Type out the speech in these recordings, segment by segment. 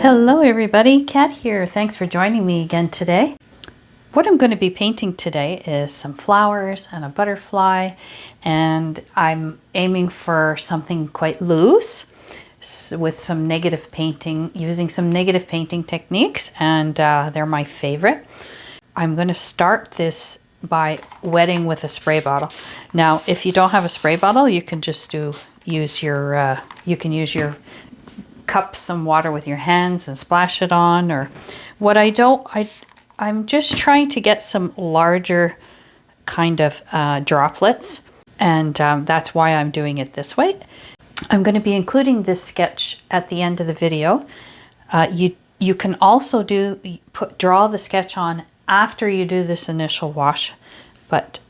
Hello everybody, Kat here. Thanks for joining me again today. What I'm going to be painting today is some flowers and a butterfly, and I'm aiming for something quite loose with some negative painting, using some negative painting techniques, and they're my favorite. I'm going to start this by wetting with a spray bottle. Now, if you don't have a spray bottle, you can just use your cup some water with your hands and splash it on. Or what I'm just trying to get some larger kind of droplets, and that's why I'm doing it this way. I'm going to be including this sketch at the end of the video. You can also draw the sketch on after you do this initial wash, but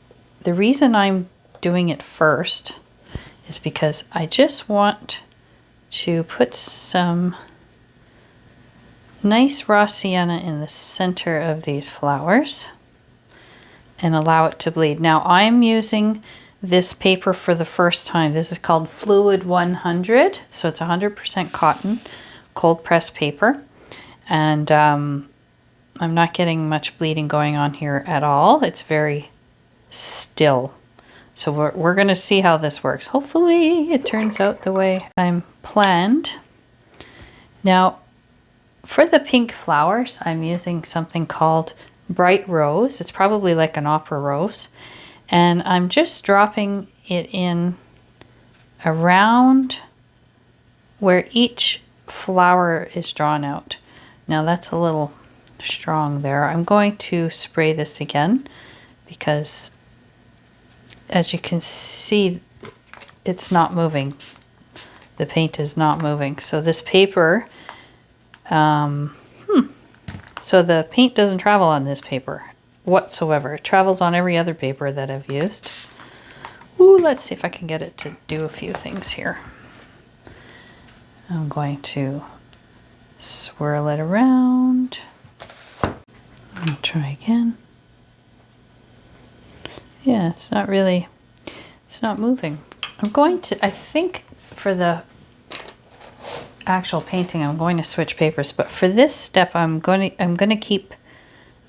the reason I'm doing it first is because I just want to put some nice raw sienna in the center of these flowers and allow it to bleed. Now I'm using this paper for the first time. This is called Fluid 100, so it's 100% cotton, cold pressed paper, and I'm not getting much bleeding going on here at all. It's very still. So we're going to see how this works. Hopefully it turns out the way I'm planned. Now, for the pink flowers, I'm using something called Bright Rose. It's probably like an opera rose. And I'm just dropping it in around where each flower is drawn out. Now that's a little strong there. I'm going to spray this again because, as you can see, it's not moving. The paint is not moving. So this paper, so the paint doesn't travel on this paper whatsoever. It travels on every other paper that I've used. Ooh, let's see if I can get it to do a few things here. I'm going to swirl it around. I'll try again. Yeah, it's not moving. I'm going to, I think for the actual painting, I'm going to switch papers, but for this step, I'm going to keep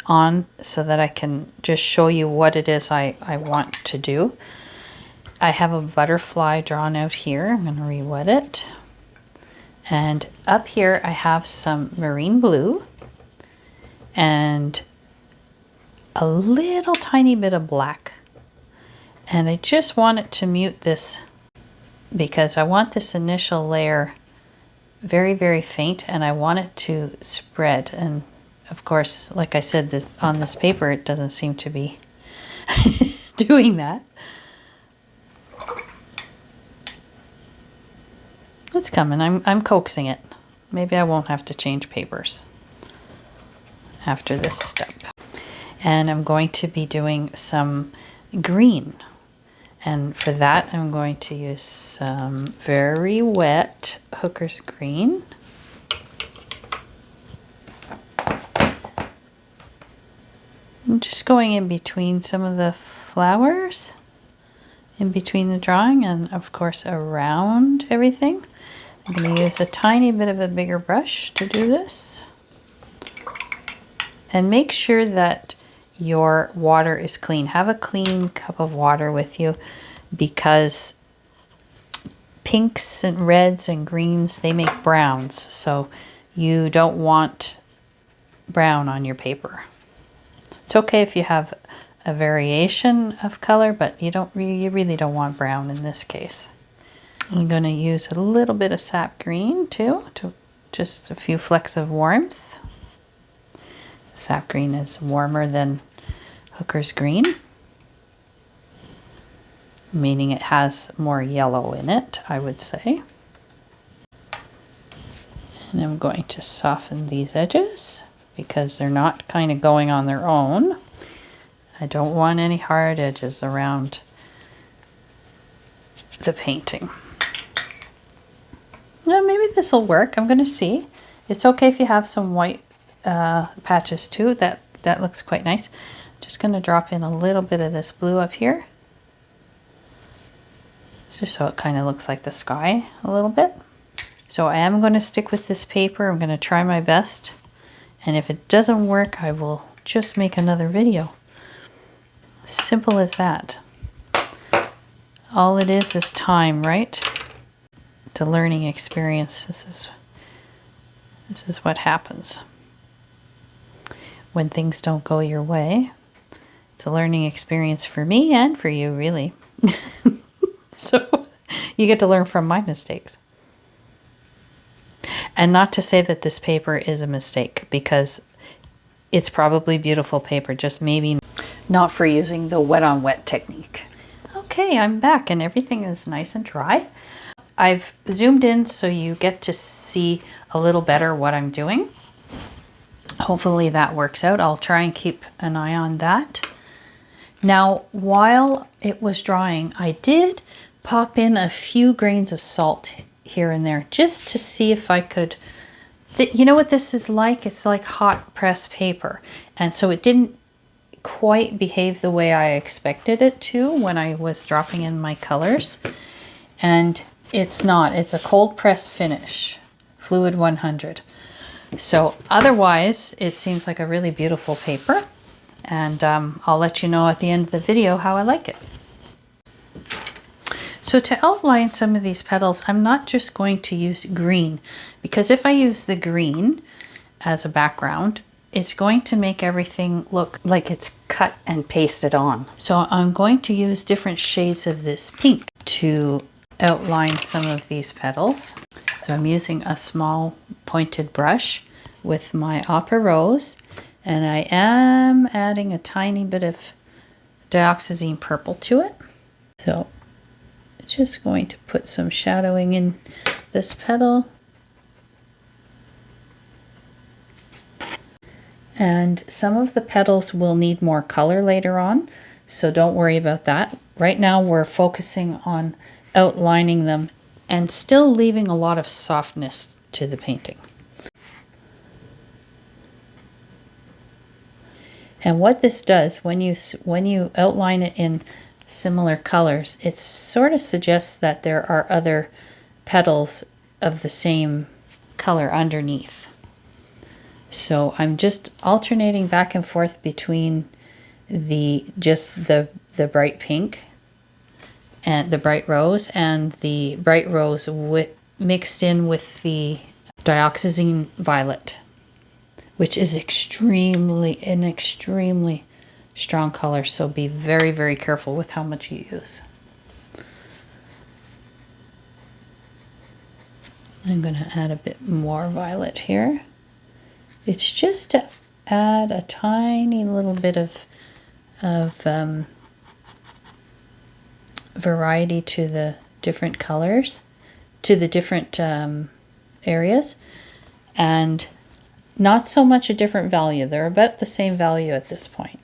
on so that I can just show you what it is I want to do. I have a butterfly drawn out here. I'm going to re-wet it. And up here, I have some marine blue and a little tiny bit of black. And I just want it to mute this because I want this initial layer very, very faint, and I want it to spread. And of course, like I said, on this paper, it doesn't seem to be doing that. It's coming. I'm coaxing it. Maybe I won't have to change papers after this step. And I'm going to be doing some green. And for that, I'm going to use some very wet Hooker's Green. I'm just going in between some of the flowers, in between the drawing, and of course around everything. I'm going to use a tiny bit of a bigger brush to do this. And make sure that your water is clean. Have a clean cup of water with you, because pinks and reds and greens, they make browns. So you don't want brown on your paper. It's okay if you have a variation of color, but you really don't want brown in this case. I'm going to use a little bit of sap green too, to just a few flecks of warmth. Sap green is warmer than Hooker's Green, meaning it has more yellow in it, I would say. And I'm going to soften these edges because they're not kind of going on their own. I don't want any hard edges around the painting. Now maybe this will work. I'm going to see. It's okay if you have some white patches too. That looks quite nice. Just going to drop in a little bit of this blue up here, just so it kind of looks like the sky a little bit. So I am going to stick with this paper. I'm going to try my best. And if it doesn't work, I will just make another video. Simple as that. All it is time, right? It's a learning experience. This is what happens when things don't go your way. It's a learning experience for me and for you, really. So you get to learn from my mistakes. And not to say that this paper is a mistake, because it's probably beautiful paper, just maybe not for using the wet on wet technique. Okay, I'm back and everything is nice and dry. I've zoomed in so you get to see a little better what I'm doing. Hopefully that works out. I'll try and keep an eye on that. Now, while it was drying, I did pop in a few grains of salt here and there just to see if I could, you know what this is like? It's like hot press paper. And so it didn't quite behave the way I expected it to when I was dropping in my colors. And it's not. It's a cold press finish, fluid 100. So otherwise, it seems like a really beautiful paper. And I'll let you know at the end of the video how I like it. So to outline some of these petals, I'm not just going to use green, because if I use the green as a background, it's going to make everything look like it's cut and pasted on. So I'm going to use different shades of this pink to outline some of these petals. So I'm using a small pointed brush with my Opera Rose, and I am adding a tiny bit of dioxazine purple to it. So just going to put some shadowing in this petal. And some of the petals will need more color later on, so don't worry about that. Right now we're focusing on outlining them and still leaving a lot of softness to the painting. And what this does, when you outline it in similar colors, it sort of suggests that there are other petals of the same color underneath. So I'm just alternating back and forth between the bright pink and the bright rose, and the bright rose mixed in with the dioxazine violet, which is an extremely strong color, so be very, very careful with how much you use. I'm going to add a bit more violet here. It's just to add a tiny little bit of variety to the different colors, to the different areas, and not so much a different value. They're about the same value at this point.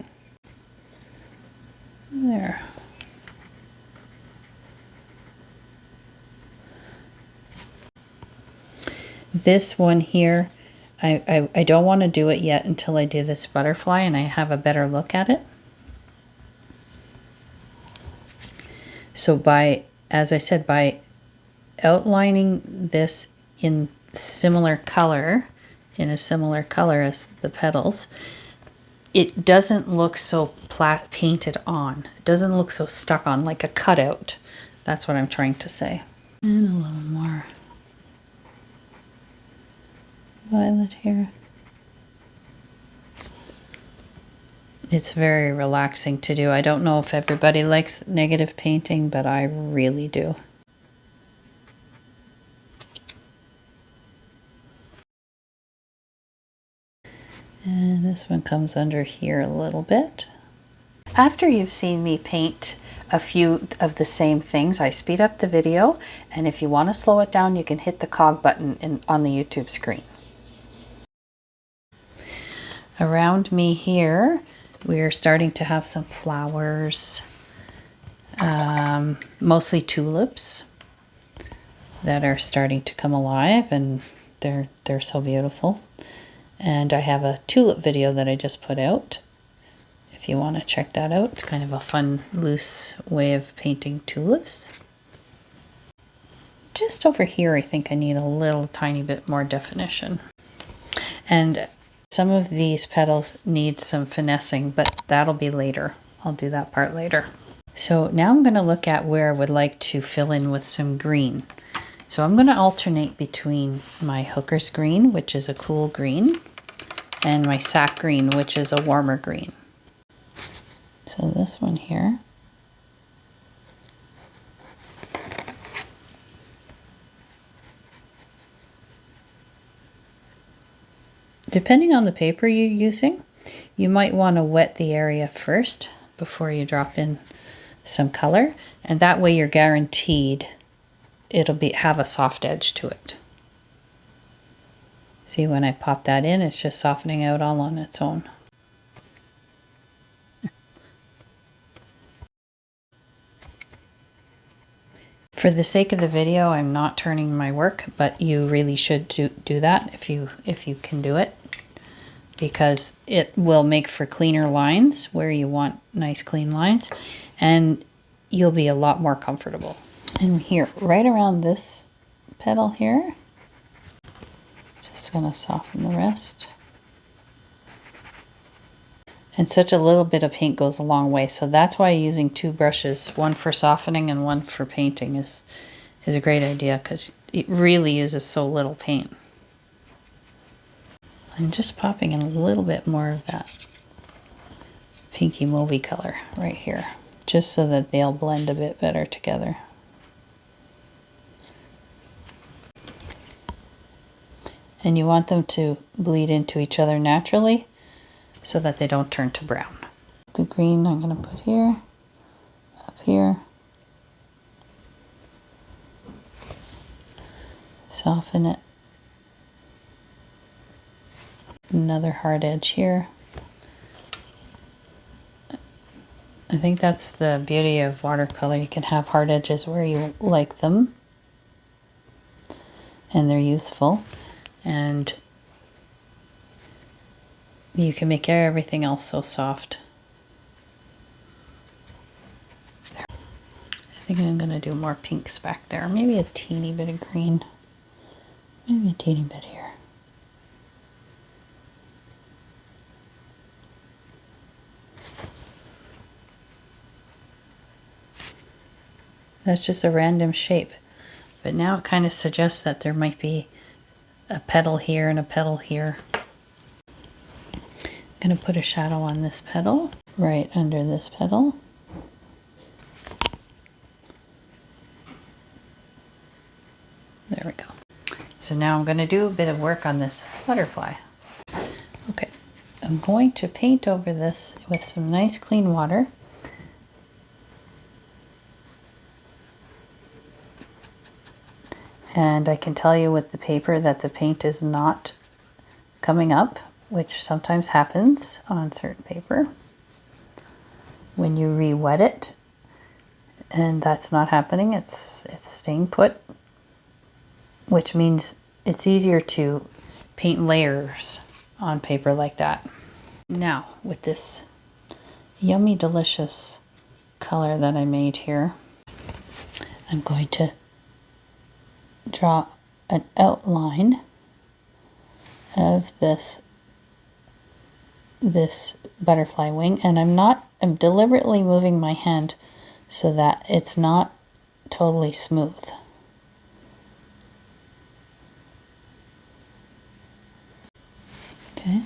There. This one here, I don't want to do it yet until I do this butterfly and I have a better look at it. So as I said, by outlining this in a similar color as the petals, it doesn't look so painted on. It doesn't look so stuck on, like a cutout. That's what I'm trying to say. And a little more violet here. It's very relaxing to do. I don't know if everybody likes negative painting, but I really do. And this one comes under here a little bit. After you've seen me paint a few of the same things, I speed up the video, and if you want to slow it down, you can hit the cog button on the YouTube screen. Around me here, we're starting to have some flowers, mostly tulips that are starting to come alive, and they're so beautiful. And I have a tulip video that I just put out. If you want to check that out, it's kind of a fun, loose way of painting tulips. just over here, I think I need a little tiny bit more definition. And some of these petals need some finessing, but that'll be later. I'll do that part later. So now I'm going to look at where I would like to fill in with some green. So I'm going to alternate between my hooker's green, which is a cool green, and my sack green, which is a warmer green. So this one here. Depending on the paper you're using, you might want to wet the area first before you drop in some color, and that way you're guaranteed it'll have a soft edge to it. See, when I pop that in, it's just softening out all on its own. For the sake of the video, I'm not turning my work, but you really should do that if you can do it, because it will make for cleaner lines where you want nice clean lines, and you'll be a lot more comfortable. And here, right around this petal here, just gonna soften the rest. And such a little bit of paint goes a long way, so that's why using two brushes, one for softening and one for painting, is a great idea, because it really uses so little paint. I'm just popping in a little bit more of that pinky mauvey color right here, just so that they'll blend a bit better together. And you want them to bleed into each other naturally so that they don't turn to brown. The green I'm going to put here, up here. Soften it. Another hard edge here. I think that's the beauty of watercolor. You can have hard edges where you like them, and they're useful, and you can make everything else so soft. I think I'm going to do more pinks back there. Maybe a teeny bit of green. Maybe a teeny bit here. That's just a random shape. But now it kind of suggests that there might be a petal here and a petal here. I'm going to put a shadow on this petal, right under this petal. There we go. So now I'm going to do a bit of work on this butterfly. Okay, I'm going to paint over this with some nice clean water. And I can tell you with the paper that the paint is not coming up, which sometimes happens on certain paper when you re-wet it, and that's not happening. It's staying put, which means it's easier to paint layers on paper like that. Now, with this yummy, delicious color that I made here, I'm going to draw an outline of this butterfly wing, and I'm deliberately moving my hand so that it's not totally smooth. Okay,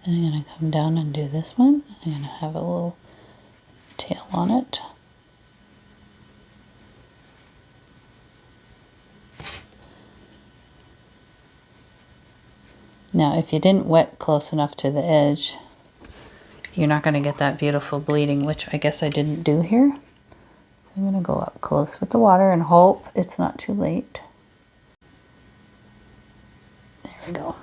and I'm going to come down and do this one. I'm going to have a little tail on it. Now, if you didn't wet close enough to the edge, you're not going to get that beautiful bleeding, which I guess I didn't do here. So I'm going to go up close with the water and hope it's not too late. There we go.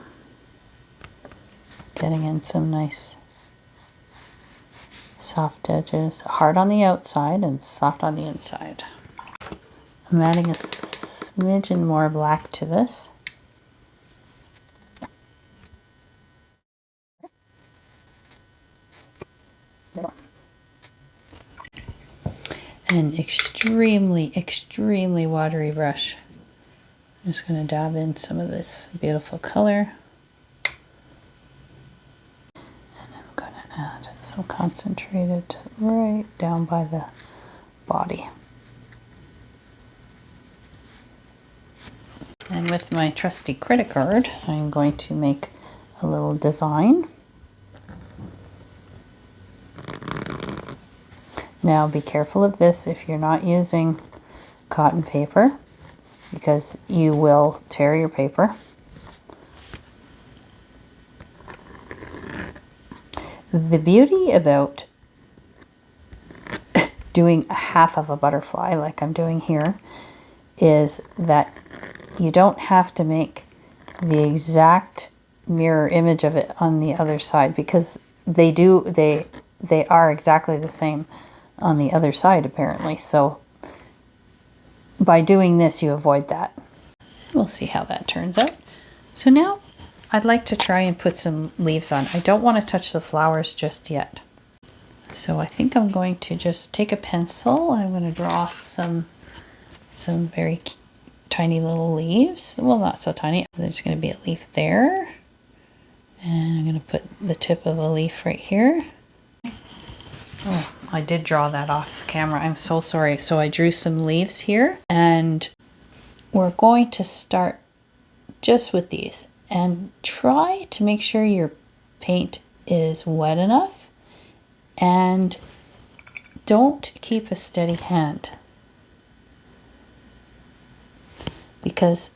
Getting in some nice soft edges, hard on the outside and soft on the inside. I'm adding a smidgen more black to this. An extremely, extremely watery brush I'm just going to dab in some of this beautiful color. And I'm going to add some concentrated right down by the body. And with my trusty credit card, I'm going to make a little design. Now be careful of this if you're not using cotton paper, because you will tear your paper. The beauty about doing half of a butterfly like I'm doing here is that you don't have to make the exact mirror image of it on the other side, because they are exactly the same on the other side apparently. So by doing this you avoid that. We'll see how that turns out. So now I'd like to try and put some leaves on. I don't want to touch the flowers just yet. So I think I'm going to just take a pencil. I'm going to draw some very tiny little leaves. Well, not so tiny. There's going to be a leaf there. And I'm going to put the tip of a leaf right here. Oh, I did draw that off camera. I'm so sorry. So I drew some leaves here, and we're going to start just with these and try to make sure your paint is wet enough, and don't keep a steady hand, because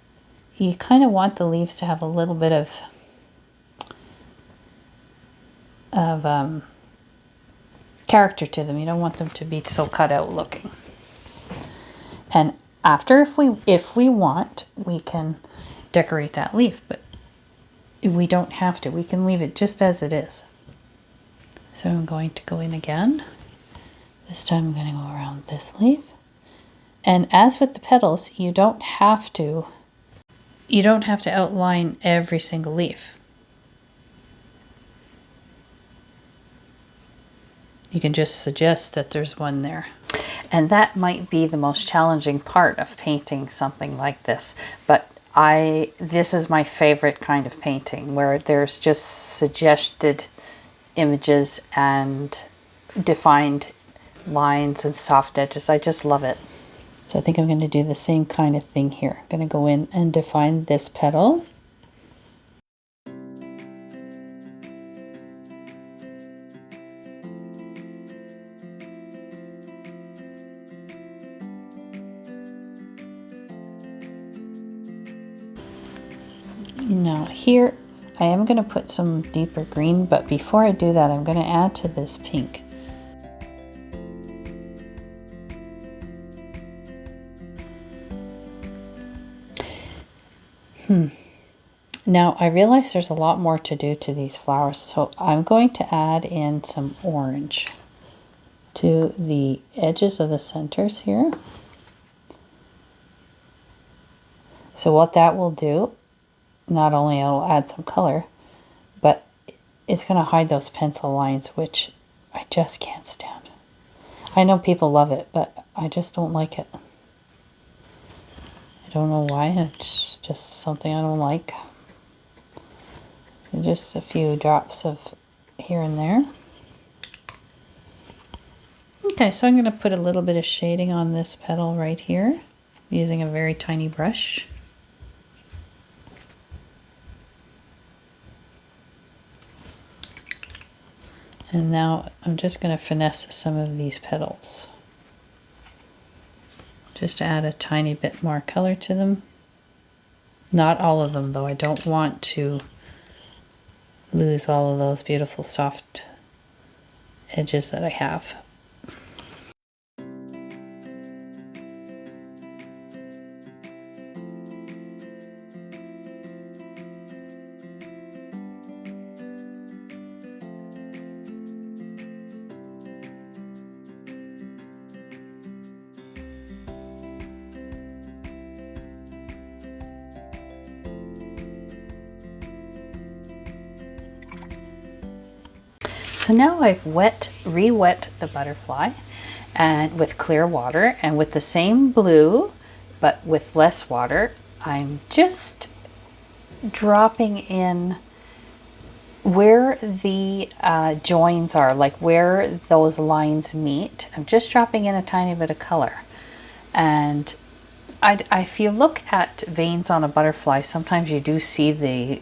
you kind of want the leaves to have a little bit of character to them. You don't want them to be so cut out looking. And after, if we want, we can decorate that leaf, but we don't have to. We can leave it just as it is. So I'm going to go in again. This time I'm going to go around this leaf. And as with the petals, you don't have to outline every single leaf. You can just suggest that there's one there. And that might be the most challenging part of painting something like this. But this is my favorite kind of painting, where there's just suggested images and defined lines and soft edges. I just love it. So I think I'm going to do the same kind of thing here. I'm going to go in and define this petal. Now here I am going to put some deeper green, but before I do that I'm going to add to this pink. Now I realize there's a lot more to do to these flowers, so I'm going to add in some orange to the edges of the centers here. So what that will do, not only it'll add some color, but it's going to hide those pencil lines, which I just can't stand. I know people love it, but I just don't like it. I don't know why, it's just something I don't like. So just a few drops of here and there. Okay, so I'm going to put a little bit of shading on this petal right here using a very tiny brush. And now I'm just going to finesse some of these petals. Just to add a tiny bit more color to them. Not all of them though, I don't want to lose all of those beautiful soft edges that I have. So now I've re-wet the butterfly and with clear water, and with the same blue but with less water, I'm just dropping in where the joins are, like where those lines meet. I'm just dropping in a tiny bit of color. And if you look at veins on a butterfly, sometimes you do see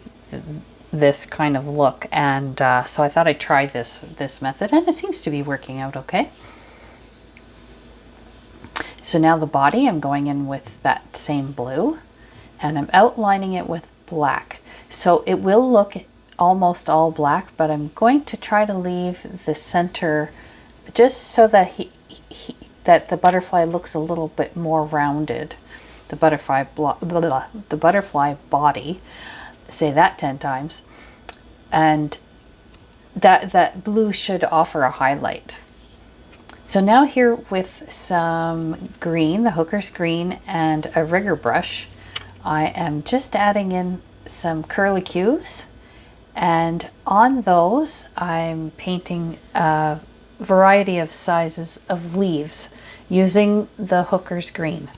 this kind of look, and so I thought I'd try this method, and it seems to be working out okay. So now the body, I'm going in with that same blue, and I'm outlining it with black. So it will look almost all black, but I'm going to try to leave the center just so that that the butterfly looks a little bit more rounded. The butterfly body, say that 10 times, and that blue should offer a highlight. So now here with some green, the Hooker's green, and a rigger brush, I am just adding in some curlicues, and on those I'm painting a variety of sizes of leaves using the Hooker's green.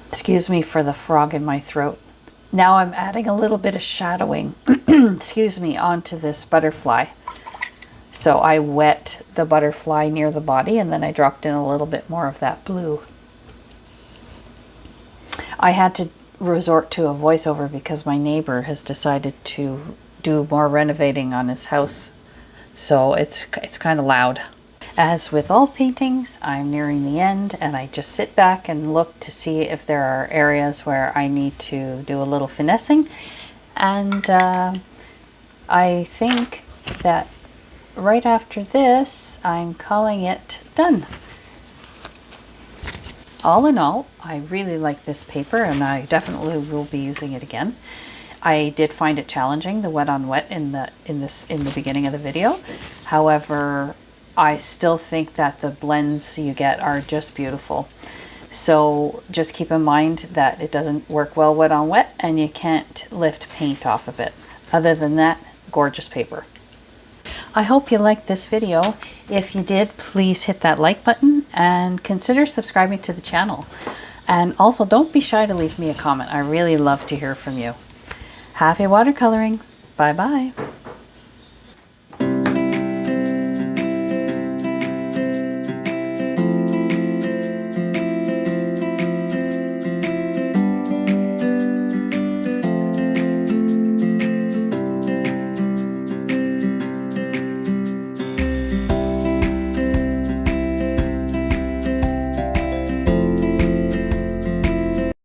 Excuse me for the frog in my throat. Now I'm adding a little bit of shadowing, excuse me, onto this butterfly. So I wet the butterfly near the body, and then I dropped in a little bit more of that blue. I had to resort to a voiceover because my neighbor has decided to do more renovating on his house. So it's kind of loud. As with all paintings, I'm nearing the end, and I just sit back and look to see if there are areas where I need to do a little finessing. And I think that right after this, I'm calling it done. All in all, I really like this paper, and I definitely will be using it again. I did find it challenging, the wet on wet in the beginning of the video. However, I still think that the blends you get are just beautiful. So just keep in mind that it doesn't work well wet on wet, and you can't lift paint off of it. Other than that, gorgeous paper. I hope you liked this video. If you did, please hit that like button and consider subscribing to the channel. And also don't be shy to leave me a comment. I really love to hear from you. Happy watercoloring. Bye bye.